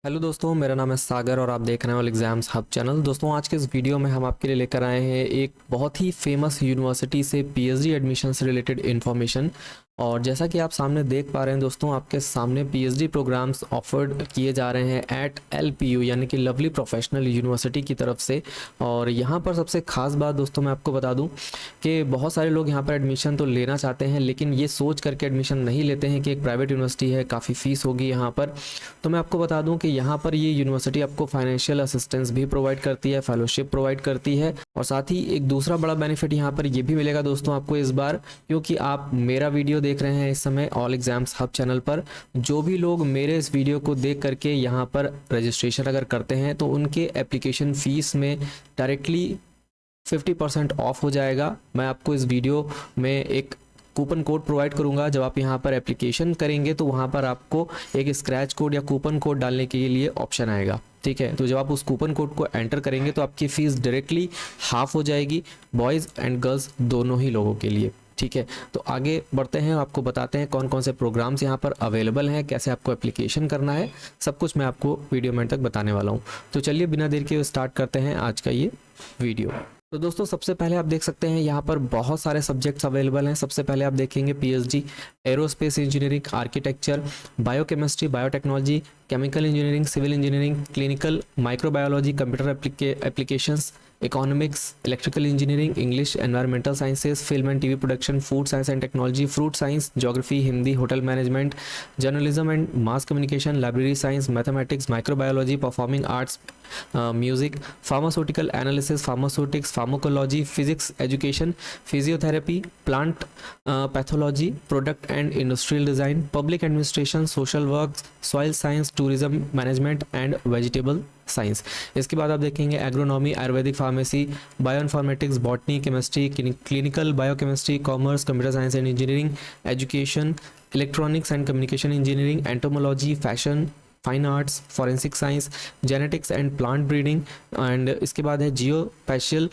Hello दोस्तों, मेरा नाम है सागर और आप देख रहे हैं ऑल एग्ज़ाम्स हब चैनल। दोस्तों, आज के इस वीडियो में हम आपके लिए लेकर आए हैं एक बहुत ही फेमस यूनिवर्सिटी से पीएचडी एडमिशन से रिलेटेड इन्फॉर्मेशन। और जैसा कि आप सामने देख पा रहे हैं दोस्तों, आपके सामने पीएचडी प्रोग्राम्स ऑफर्ड किए जा रहे हैं एट एलपीयू यानी कि लवली प्रोफेशनल यूनिवर्सिटी की तरफ से। और यहाँ पर सबसे ख़ास बात दोस्तों मैं आपको बता दूँ कि बहुत सारे लोग यहाँ पर एडमिशन तो लेना चाहते हैं, लेकिन ये सोच करके एडमिशन नहीं लेते हैं कि एक प्राइवेट यूनिवर्सिटी है, काफ़ी फ़ीस होगी यहाँ पर। तो मैं आपको बता दूं कि यहाँ पर ये यूनिवर्सिटी आपको फाइनेंशियल असिस्टेंस भी प्रोवाइड करती है, फेलोशिप प्रोवाइड करती है। और साथ ही एक दूसरा बड़ा बेनिफिट यहाँ पर ये भी मिलेगा दोस्तों आपको इस बार, क्योंकि आप मेरा वीडियो देख रहे हैं इस समय ऑल एग्जाम्स हब चैनल पर। जो भी लोग मेरे इस वीडियो को देख करके यहाँ पर रजिस्ट्रेशन अगर करते हैं तो उनके एप्लीकेशन फ़ीस में डायरेक्टली 50% ऑफ हो जाएगा। मैं आपको इस वीडियो में एक कूपन कोड प्रोवाइड करूंगा। जब आप यहाँ पर एप्लीकेशन करेंगे तो वहाँ पर आपको एक स्क्रैच कोड या कूपन कोड डालने के लिए ऑप्शन आएगा, ठीक है। तो जब आप उस कूपन कोड को एंटर करेंगे तो आपकी फ़ीस डायरेक्टली हाफ हो जाएगी, बॉयज़ एंड गर्ल्स दोनों ही लोगों के लिए, ठीक है। तो आगे बढ़ते हैं, आपको बताते हैं कौन कौन से प्रोग्राम्स यहाँ पर अवेलेबल हैं, कैसे आपको एप्लीकेशन करना है, सब कुछ मैं आपको वीडियो में तक बताने वाला हूँ। तो चलिए बिना देर के स्टार्ट करते हैं आज का ये वीडियो। तो दोस्तों, सबसे पहले आप देख सकते हैं यहाँ पर बहुत सारे सब्जेक्ट्स अवेलेबल हैं। सबसे पहले आप देखेंगे PhD aerospace engineering, architecture, biochemistry, biotechnology, chemical engineering, civil engineering, clinical microbiology, computer applications, economics, electrical engineering, English, environmental sciences, film and TV production, food science and technology, fruit science, geography, Hindi, hotel management, journalism and mass communication, library science, mathematics, microbiology, performing arts, music, pharmaceutical analysis, pharmaceutics, pharmacology, physics education, physiotherapy, plant pathology, product and industrial design, public administration, social work, soil science, tourism management and vegetable science. इसके बाद आप देखेंगे agronomy, Ayurvedic pharmacy, bioinformatics, botany, chemistry, clinical biochemistry, commerce, computer science and engineering, education, electronics and communication engineering, entomology, fashion, fine arts, forensic science, genetics and plant breeding. And इसके बाद है geospatial,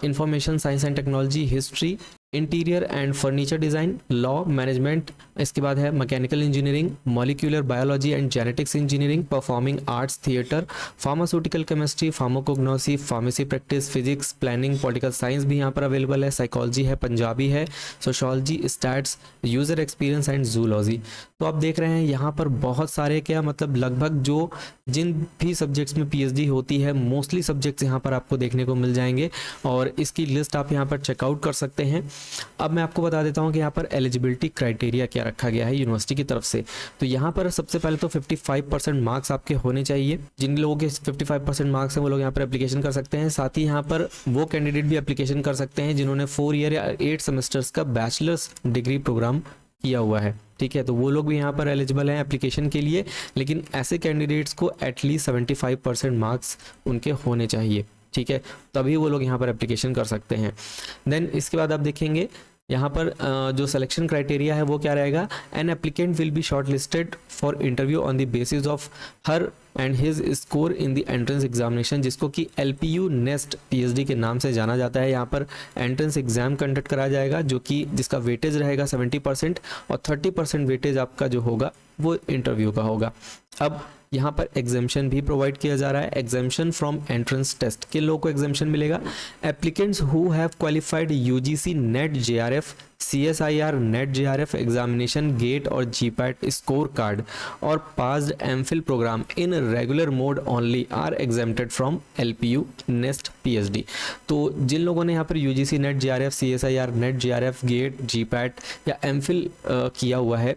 information science and technology, history, interior and furniture design, law management. इसके बाद है mechanical engineering, molecular biology and genetics engineering, performing arts, theatre, pharmaceutical chemistry, pharmacognosy, pharmacy practice, physics, planning, political science भी यहाँ पर available है, psychology है, पंजाबी है, sociology, stats, user experience and zoology. तो आप देख रहे हैं यहाँ पर बहुत सारे, क्या मतलब लगभग जो जिन भी सब्जेक्ट्स में पीएचडी होती है मोस्टली सब्जेक्ट्स यहाँ पर आपको देखने को मिल जाएंगे और इसकी लिस्ट आप यहाँ पर चेकआउट कर सकते हैं। अब मैं आपको बता देता हूँ कि यहाँ पर एलिजिबिलिटी क्राइटेरिया क्या रखा गया है यूनिवर्सिटी की तरफ से। तो यहाँ पर सबसे पहले तो 55% मार्क्स आपके होने चाहिए। जिन लोगों के 55% मार्क्स हैं वो लोग यहाँ पर एप्लीकेशन कर सकते हैं। साथ ही यहाँ पर वो कैंडिडेट भी एप्लीकेशन कर सकते हैं जिन्होंने 4 ईयर या 8 सेमेस्टर्स का बैचलर्स डिग्री प्रोग्राम किया हुआ है, ठीक है। तो वो लोग भी यहाँ पर एलिजिबल हैं एप्लीकेशन के लिए, लेकिन ऐसे कैंडिडेट्स को एटलीस्ट 75% मार्क्स उनके होने चाहिए, ठीक है, तभी वो लोग यहाँ पर एप्लीकेशन कर सकते हैं। देन इसके बाद आप देखेंगे यहाँ पर जो सिलेक्शन क्राइटेरिया है वो क्या रहेगा। An applicant will be short listed for interview on the basis of her and his score in the entrance examination, जिसको कि एलपीयू नेस्ट पीएचडी के नाम से जाना जाता है। यहाँ पर एंट्रेंस एग्जाम कंडक्ट कराया जाएगा जो कि जिसका वेटेज रहेगा 70% और 30% वेटेज आपका जो होगा वो इंटरव्यू का होगा। अब यहाँ पर एग्जामेशन भी प्रोवाइड किया जा रहा है। एग्जामेशन फ्रॉम एंट्रेंस टेस्ट, किन लोगों को एग्जामेशन मिलेगा। Applicants who have qualified UGC NET JRF, CSIR NET JRF examination, GATE और जीपैट स्कोर कार्ड और passed MPhil programme in regular mode only are exempted from LPU NEST PhD. तो जिन लोगों ने यहाँ पर UGC NET JRF, CSIR NET JRF, GATE, GPAT या MPhil किया हुआ है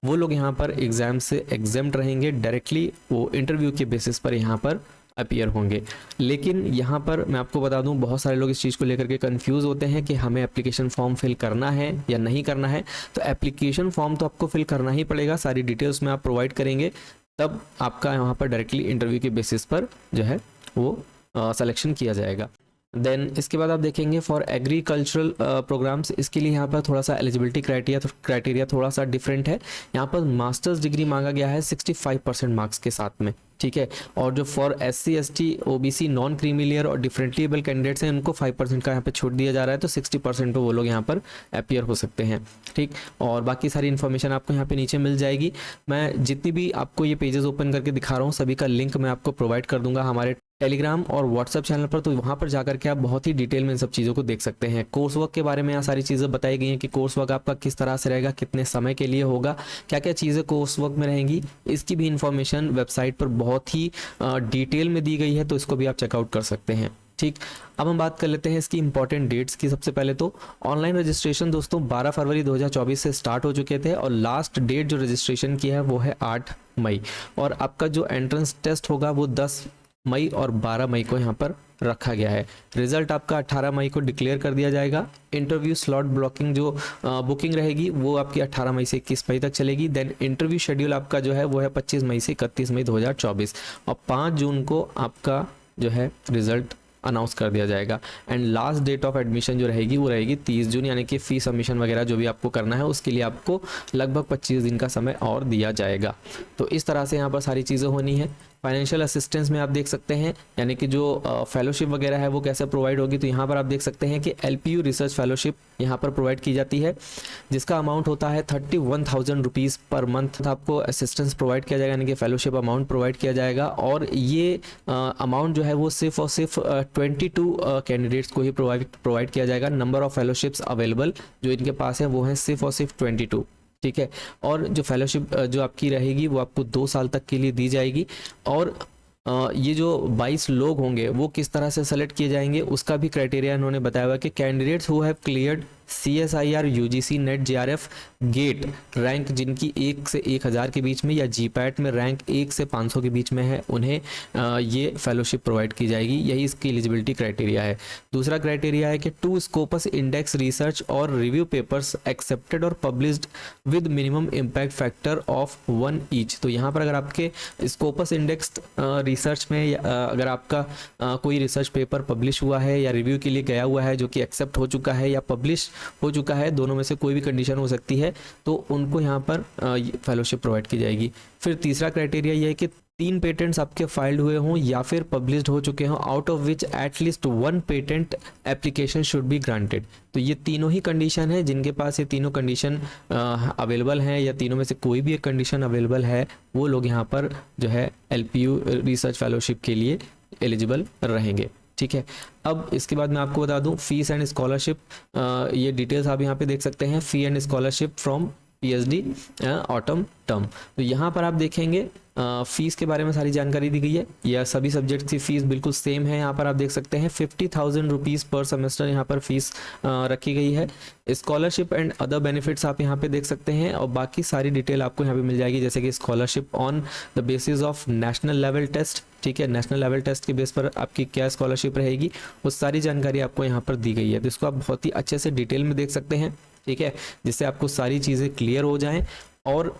वो लोग यहाँ पर एग्ज़ाम से एग्जेम्प्ट रहेंगे, डायरेक्टली वो इंटरव्यू के बेसिस पर यहाँ पर अपीयर होंगे। लेकिन यहाँ पर मैं आपको बता दूँ बहुत सारे लोग इस चीज़ को लेकर के कंफ्यूज होते हैं कि हमें एप्लीकेशन फॉर्म फिल करना है या नहीं करना है। तो एप्लीकेशन फॉर्म तो आपको फिल करना ही पड़ेगा, सारी डिटेल्स में आप प्रोवाइड करेंगे तब आपका यहाँ पर डायरेक्टली इंटरव्यू के बेसिस पर जो है वो सिलेक्शन किया जाएगा। देन इसके बाद आप देखेंगे फॉर एग्रीकल्चरल प्रोग्राम्स, इसके लिए यहाँ पर थोड़ा सा एलिजिबिलिटी क्राइटेरिया थोड़ा सा डिफरेंट है। यहाँ पर मास्टर्स डिग्री मांगा गया है 65% मार्क्स के साथ में, ठीक है। और जो for SC ST OBC non creamy layer और डिफरेंटली एबल कैंडिडेट्स हैं उनको 5% का यहाँ पे छूट दिया जा रहा है, तो 60% पे वो लोग यहाँ पर अपीयर हो सकते हैं, ठीक। और बाकी सारी इन्फॉर्मेशन आपको यहाँ पे नीचे मिल जाएगी। मैं जितनी भी आपको ये पेजेस ओपन करके दिखा रहा हूँ सभी का लिंक मैं आपको प्रोवाइड कर दूंगा हमारे टेलीग्राम और व्हाट्सएप चैनल पर, तो वहाँ पर जाकर के आप बहुत ही डिटेल में इन सब चीज़ों को देख सकते हैं। कोर्स वर्क के बारे में यहाँ सारी चीज़ें बताई गई हैं कि कोर्स वर्क आपका किस तरह से रहेगा, कितने समय के लिए होगा, क्या क्या चीज़ें कोर्स वर्क में रहेंगी, इसकी भी इंफॉर्मेशन वेबसाइट पर बहुत ही डिटेल में दी गई है, तो इसको भी आप चेकआउट कर सकते हैं, ठीक। अब हम बात कर लेते हैं इसकी इंपॉर्टेंट डेट्स की। सबसे पहले तो ऑनलाइन रजिस्ट्रेशन दोस्तों 12 फरवरी 2024 से स्टार्ट हो चुके थे और लास्ट डेट जो रजिस्ट्रेशन की है वो है 8 मई, और आपका जो एंट्रेंस टेस्ट होगा वो 10 मई और 12 मई को यहाँ पर रखा गया है। रिजल्ट आपका 18 मई को डिक्लेयर कर दिया जाएगा। इंटरव्यू स्लॉट ब्लॉकिंग जो बुकिंग रहेगी वो आपकी 18 मई से 21 मई तक चलेगी। देन इंटरव्यू शेड्यूल आपका जो है वो है 25 मई से 31 मई 2024 और 5 जून को आपका जो है रिजल्ट अनाउंस कर दिया जाएगा। And last date of admission जो रहेगी वो रहेगी 30 जून, यानी कि फी सबमिशन वगैरह जो भी आपको करना है उसके लिए आपको लगभग 25 दिन का समय और दिया जाएगा। तो इस तरह से यहाँ पर सारी चीज़ें होनी है। फाइनेंशियल असिस्टेंस में आप देख सकते हैं यानी कि जो फेलोशिप वगैरह है वो कैसे प्रोवाइड होगी, तो यहाँ पर आप देख सकते हैं कि LPU रिसर्च फेलोशिप यहाँ पर प्रोवाइड की जाती है जिसका अमाउंट होता है 31,000 रुपीज़ पर मंथ आपको असिस्टेंस प्रोवाइड किया जाएगा, यानी कि फेलोशिप अमाउंट प्रोवाइड किया जाएगा। और ये अमाउंट जो है वो सिर्फ और सिर्फ 22 कैंडिडेट्स को ही प्रोवाइड किया जाएगा। नंबर ऑफ फेलोशिप्स अवेलेबल जो इनके पास है वो है सिर्फ और सिर्फ 22, ठीक है। और जो फेलोशिप जो आपकी रहेगी वो आपको 2 साल तक के लिए दी जाएगी। और ये जो 22 लोग होंगे वो किस तरह से सेलेक्ट किए जाएंगे उसका भी क्राइटेरिया इन्होंने बताया हुआ कि candidates who have cleared CSIR UGC NET JRF GATE rank जिनकी 1 से 1000 के बीच में या GPAT में रैंक 1 से 500 के बीच में है उन्हें ये फेलोशिप प्रोवाइड की जाएगी। यही इसकी एलिजिबिलिटी क्राइटेरिया है। दूसरा क्राइटेरिया है कि 2 स्कोपस इंडेक्स रिसर्च और रिव्यू पेपर्स एक्सेप्टेड और published with minimum impact factor of 1 each. तो यहाँ पर अगर आपके स्कोपस इंडेक्स रिसर्च में अगर आपका कोई रिसर्च पेपर पब्लिश हुआ है या रिव्यू के लिए गया हुआ है जो कि एक्सेप्ट हो चुका है या पब्लिश हो चुका है, दोनों में से कोई भी कंडीशन हो सकती है, तो उनको यहाँ पर फेलोशिप प्रोवाइड की जाएगी। फिर तीसरा क्राइटेरिया ये है कि 3 पेटेंट्स आपके फाइल्ड हुए हों या फिर पब्लिश्ड हो चुके हों, out of which at least 1 patent application should be granted. तो ये तीनों ही कंडीशन है, जिनके पास ये तीनों कंडीशन अवेलेबल हैं या तीनों में से कोई भी एक कंडीशन अवेलेबल है वो लोग यहाँ पर जो है LPU रिसर्च फेलोशिप के लिए एलिजिबल रहेंगे, ठीक है। अब इसके बाद मैं आपको बता दूं फीस एंड स्कॉलरशिप, ये डिटेल्स आप यहाँ पे देख सकते हैं। Fee and scholarship from PhD autumn term, तो यहाँ पर आप देखेंगे फीस के बारे में सारी जानकारी दी गई है। यह सभी सब्जेक्ट की फीस बिल्कुल सेम है। यहाँ पर आप देख सकते हैं 50,000 रुपीज़ पर सेमेस्टर यहाँ पर फीस रखी गई है। स्कॉलरशिप एंड अदर बेनिफिट्स आप यहाँ पे देख सकते हैं और बाकी सारी डिटेल आपको यहाँ पे मिल जाएगी, जैसे कि scholarship on the basis of national level test, ठीक है। नेशनल लेवल टेस्ट के बेस पर आपकी क्या स्कॉलरशिप रहेगी वो सारी जानकारी आपको यहाँ पर दी गई है। तो इसको आप बहुत ही अच्छे से डिटेल में देख सकते हैं, ठीक है, जिससे आपको सारी चीज़ें क्लियर हो जाएं। और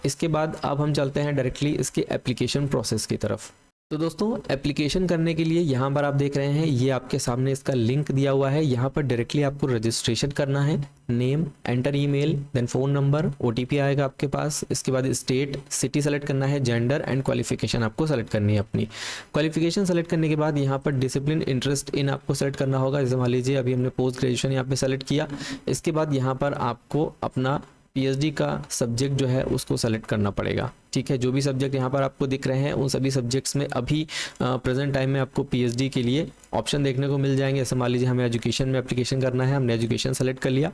इसके बाद अब हम चलते हैं डायरेक्टली इसके एप्लीकेशन प्रोसेस की तरफ। तो दोस्तों एप्लीकेशन करने के लिए यहाँ पर आप देख रहे हैं ये आपके सामने इसका लिंक दिया हुआ है। यहाँ पर डायरेक्टली आपको रजिस्ट्रेशन करना है। Name, enter email, then phone number, OTP आएगा आपके पास। इसके बाद स्टेट, सिटी सेलेक्ट करना है, जेंडर एंड क्वालिफिकेशन आपको सेलेक्ट करनी है। अपनी क्वालिफिकेशन सेलेक्ट करने के बाद यहाँ पर डिसिप्लिन, इंटरेस्ट इन आपको सेलेक्ट करना होगा। जैसे मान लीजिए अभी हमने पोस्ट ग्रेजुएशन यहाँ पे सेलेक्ट किया। इसके बाद यहाँ पर आपको अपना PhD का सब्जेक्ट जो है उसको सेलेक्ट करना पड़ेगा, ठीक है। जो भी सब्जेक्ट यहाँ पर आपको दिख रहे हैं उन सभी सब्जेक्ट्स में अभी प्रेजेंट टाइम में आपको PhD के लिए ऑप्शन देखने को मिल जाएंगे। जैसे मान लीजिए हमें एजुकेशन में एप्लीकेशन करना है, हमने एजुकेशन सेलेक्ट कर लिया।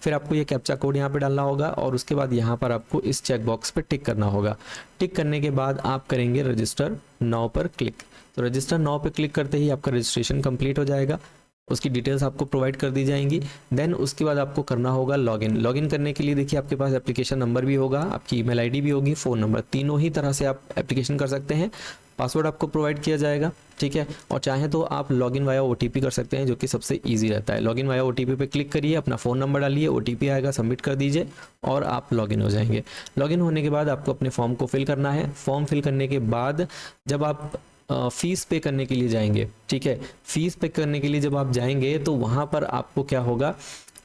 फिर आपको ये कैप्चा कोड यहाँ पे डालना होगा और उसके बाद यहाँ पर आपको इस चेक बॉक्स पे टिक करना होगा। टिक करने के बाद आप करेंगे रजिस्टर नाउ पर क्लिक। तो रजिस्टर नाउ पे क्लिक करते ही आपका रजिस्ट्रेशन कंप्लीट हो जाएगा। उसकी डिटेल्स आपको प्रोवाइड कर दी जाएंगी। देन उसके बाद आपको करना होगा लॉगिन। लॉगिन करने के लिए देखिए आपके पास एप्लीकेशन नंबर भी होगा, आपकी ईमेल आईडी भी होगी, फ़ोन नंबर, तीनों ही तरह से आप एप्लीकेशन कर सकते हैं। पासवर्ड आपको प्रोवाइड किया जाएगा, ठीक है। और चाहें तो आप लॉगिन वाया OTP कर सकते हैं, जो कि सबसे ईजी रहता है। लॉगिन वाया OTP पे क्लिक करिए, अपना फ़ोन नंबर डालिए, OTP आएगा, सबमिट कर दीजिए और आप लॉगिन हो जाएंगे। लॉगिन होने के बाद आपको अपने फॉर्म को फिल करना है। फॉर्म फिल करने के बाद जब आप फीस पे करने के लिए जाएंगे, ठीक है, फीस पे करने के लिए जब आप जाएंगे तो वहाँ पर आपको क्या होगा,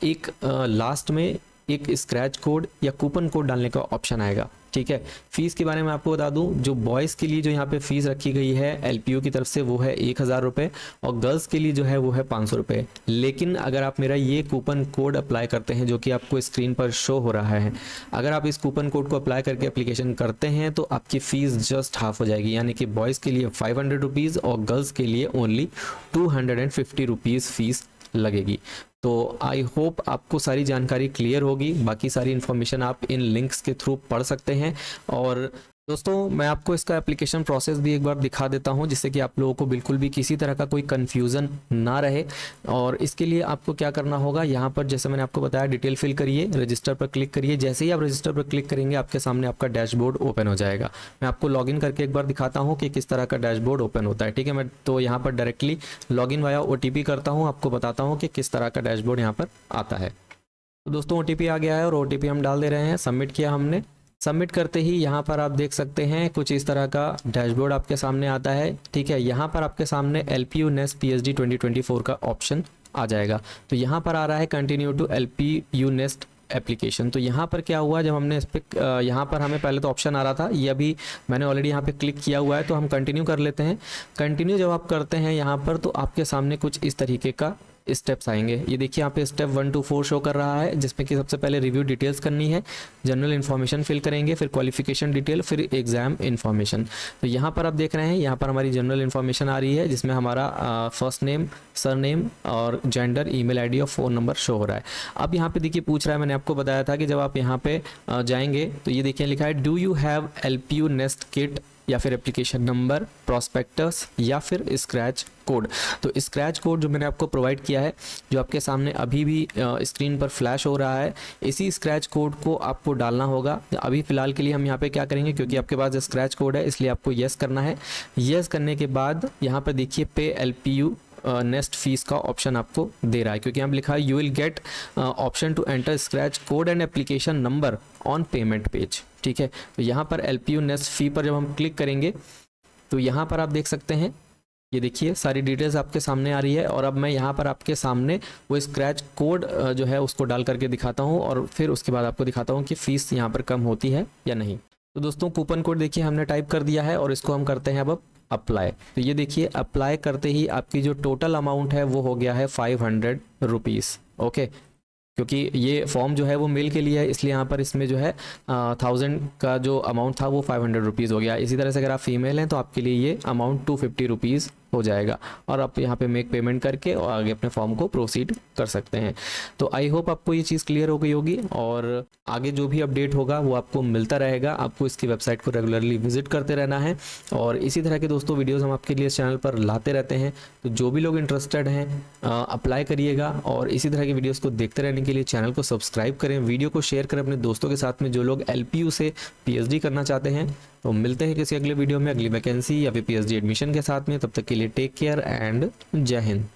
एक लास्ट में एक स्क्रैच कोड या कूपन कोड डालने का ऑप्शन आएगा। ठीक है। फीस के बारे में आपको बता दूं, जो बॉयज़ के लिए जो यहाँ पे फीस रखी गई है एलपीयू की तरफ से वो है 1000 रुपये, और गर्ल्स के लिए जो है वो है 500 रुपये। लेकिन अगर आप मेरा ये कूपन कोड अप्लाई करते हैं जो कि आपको स्क्रीन पर शो हो रहा है, अगर आप इस कूपन कोड को अप्लाई करके एप्लीकेशन करते हैं तो आपकी फ़ीस जस्ट हाफ हो जाएगी, यानी कि बॉयज़ के लिए 500 रुपीज़ और गर्ल्स के लिए ओनली 250 रुपीज़ फ़ीस लगेगी। तो आई होप आपको सारी जानकारी क्लियर होगी। बाकी सारी इन्फॉर्मेशन आप इन लिंक्स के थ्रू पढ़ सकते हैं। और दोस्तों मैं आपको इसका एप्लीकेशन प्रोसेस भी एक बार दिखा देता हूं, जिससे कि आप लोगों को बिल्कुल भी किसी तरह का कोई कन्फ्यूज़न ना रहे। और इसके लिए आपको क्या करना होगा, यहाँ पर जैसे मैंने आपको बताया डिटेल फिल करिए, रजिस्टर पर क्लिक करिए। जैसे ही आप रजिस्टर पर क्लिक करेंगे आपके सामने आपका डैशबोर्ड ओपन हो जाएगा। मैं आपको लॉगिन करके एक बार दिखाता हूँ कि किस तरह का डैशबोर्ड ओपन होता है। ठीक है, मैं तो यहाँ पर डायरेक्टली लॉगिन वाया OTP करता हूँ, आपको बताता हूँ कि किस तरह का डैशबोर्ड यहाँ पर आता है। तो दोस्तों OTP आ गया है और OTP हम डाल दे रहे हैं। सबमिट किया हमने। सबमिट करते ही यहाँ पर आप देख सकते हैं कुछ इस तरह का डैशबोर्ड आपके सामने आता है। ठीक है, यहाँ पर आपके सामने LPU नेस्ट PSD 2024 का ऑप्शन आ जाएगा। तो यहाँ पर आ रहा है continue to LPU NEST application. तो यहाँ पर क्या हुआ, जब हमने इस पर यहाँ पर हमें पहले तो ऑप्शन आ रहा था, ये अभी मैंने ऑलरेडी यहाँ पे क्लिक किया हुआ है, तो हम कंटिन्यू कर लेते हैं। कंटिन्यू जब आप करते हैं यहाँ पर तो आपके सामने कुछ इस तरीके का स्टेप्स आएंगे। ये देखिए यहाँ पे स्टेप 1 to 4 शो कर रहा है, जिसमें कि सबसे पहले रिव्यू डिटेल्स करनी है, जनरल इन्फॉर्मेशन फिल करेंगे, फिर क्वालिफिकेशन डिटेल, फिर एग्जाम इन्फॉर्मेशन। तो यहाँ पर आप देख रहे हैं यहाँ पर हमारी जनरल इन्फॉर्मेशन आ रही है, जिसमें हमारा फर्स्ट नेम, सरनेम और जेंडर, ईमेल आईडी और फ़ोन नंबर शो हो रहा है। अब यहाँ पे देखिए पूछ रहा है, मैंने आपको बताया था कि जब आप यहाँ पे जाएंगे तो ये देखिए लिखा है do you have LPU nest kit, या फिर एप्लीकेशन नंबर, प्रॉस्पेक्टस या फिर स्क्रैच कोड। तो स्क्रैच कोड जो मैंने आपको प्रोवाइड किया है, जो आपके सामने अभी भी स्क्रीन पर फ्लैश हो रहा है, इसी स्क्रैच कोड को आपको डालना होगा। अभी फ़िलहाल के लिए हम यहाँ पे क्या करेंगे, क्योंकि आपके पास स्क्रैच कोड है इसलिए आपको येस करना है। येस करने के बाद यहाँ पर देखिए पे LPU नेस्ट फीस का ऑप्शन आपको दे रहा है, क्योंकि यहाँ लिखा है you will get option to enter scratch code and application number on payment page. ठीक है, तो यहाँ पर LPU नेस्ट फी पर जब हम क्लिक करेंगे तो यहाँ पर आप देख सकते हैं, ये देखिए सारी डिटेल्स आपके सामने आ रही है। और अब मैं यहाँ पर आपके सामने वो स्क्रैच कोड जो है उसको डाल करके दिखाता हूँ, और फिर उसके बाद आपको दिखाता हूँ कि फ़ीस यहाँ पर कम होती है या नहीं। तो दोस्तों कूपन कोड देखिए हमने टाइप कर दिया है और इसको हम करते हैं अब अप्लाई। तो ये देखिए अप्लाई करते ही आपकी जो टोटल अमाउंट है वो हो गया है 500 रुपीज़। ओके, क्योंकि ये फॉर्म जो है वो मेल के लिए है, इसलिए यहाँ पर इसमें जो है 1000 का जो अमाउंट था वो 500 रुपीज़ हो गया। इसी तरह से अगर आप फीमेल हैं तो आपके लिए ये अमाउंट 250 रुपीज़ हो जाएगा, और आप यहाँ पे मेक पेमेंट करके और आगे अपने फॉर्म को प्रोसीड कर सकते हैं। तो आई होप आपको ये चीज़ क्लियर हो गई होगी, और आगे जो भी अपडेट होगा वो आपको मिलता रहेगा। आपको इसकी वेबसाइट को रेगुलरली विजिट करते रहना है, और इसी तरह के दोस्तों वीडियोज़ हम आपके लिए इस चैनल पर लाते रहते हैं। तो जो भी लोग इंटरेस्टेड हैं अप्लाई करिएगा, और इसी तरह की वीडियोज़ को देखते रहने के लिए चैनल को सब्सक्राइब करें, वीडियो को शेयर करें अपने दोस्तों के साथ में जो लोग LPU से PhD करना चाहते हैं। तो मिलते हैं किसी अगले वीडियो में अगली वैकेंसी या फिर PhD एडमिशन के साथ में। तब तक के लिए टेक केयर एंड जय हिंद।